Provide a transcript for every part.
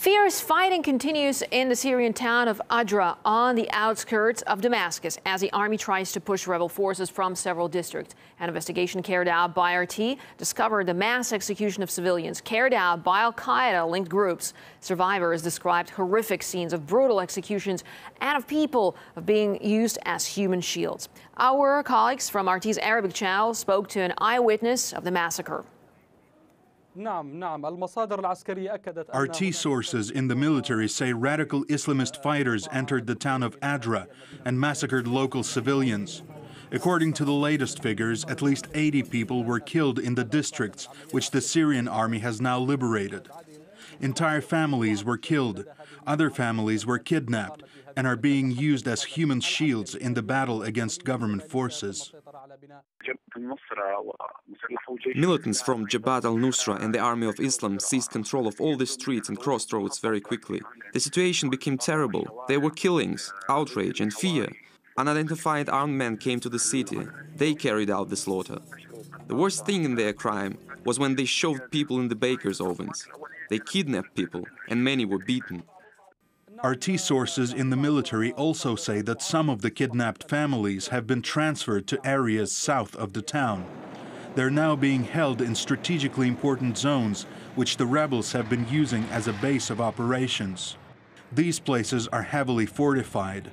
Fierce fighting continues in the Syrian town of Adra on the outskirts of Damascus as the army tries to push rebel forces from several districts. An investigation carried out by RT discovered the mass execution of civilians carried out by Al-Qaeda-linked groups. Survivors described horrific scenes of brutal executions and of people being used as human shields. Our colleagues from RT's Arabic channel spoke to an eyewitness of the massacre. RT sources in the military say radical Islamist fighters entered the town of Adra and massacred local civilians. According to the latest figures, at least 80 people were killed in the districts which the Syrian army has now liberated. Entire families were killed, other families were kidnapped and are being used as human shields in the battle against government forces. Militants from Jabhat al-Nusra and the Army of Islam seized control of all the streets and crossroads very quickly. The situation became terrible. There were killings, outrage and fear. Unidentified armed men came to the city. They carried out the slaughter. The worst thing in their crime was when they shoved people in the bakers' ovens. They kidnapped people, and many were beaten. RT sources in the military also say that some of the kidnapped families have been transferred to areas south of the town. They're now being held in strategically important zones, which the rebels have been using as a base of operations. These places are heavily fortified.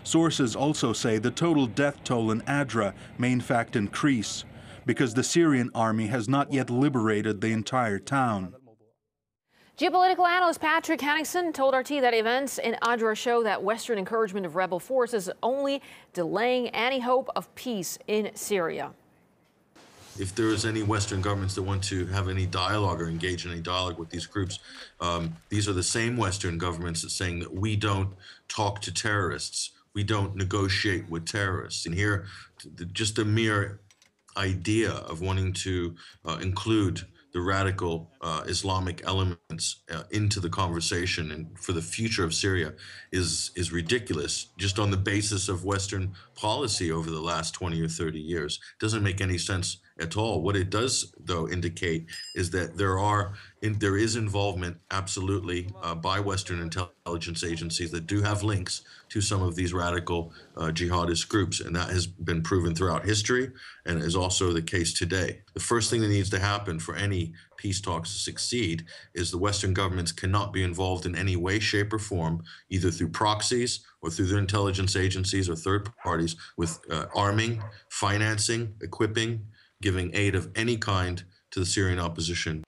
Sources also say the total death toll in Adra may in fact increase, because the Syrian army has not yet liberated the entire town. Geopolitical analyst Patrick Henningsen told RT that events in Adra show that Western encouragement of rebel forces is only delaying any hope of peace in Syria. If there is any Western governments that want to have any dialogue or engage in any dialogue with these groups, these are the same Western governments that saying that we don't talk to terrorists, we don't negotiate with terrorists. And here, just a mere idea of wanting to include the radical Islamic elements into the conversation and for the future of Syria is ridiculous, just on the basis of Western policy over the last 20 or 30 years. It doesn't make any sense at all. What it does, though, indicate is that there is involvement, absolutely, by Western intelligence agencies that do have links to some of these radical jihadist groups, and that has been proven throughout history and is also the case today. The first thing that needs to happen for any peace talks to succeed is the Western governments cannot be involved in any way, shape, or form, either through proxies or through their intelligence agencies or third parties, with arming, financing, equipping, giving aid of any kind to the Syrian opposition.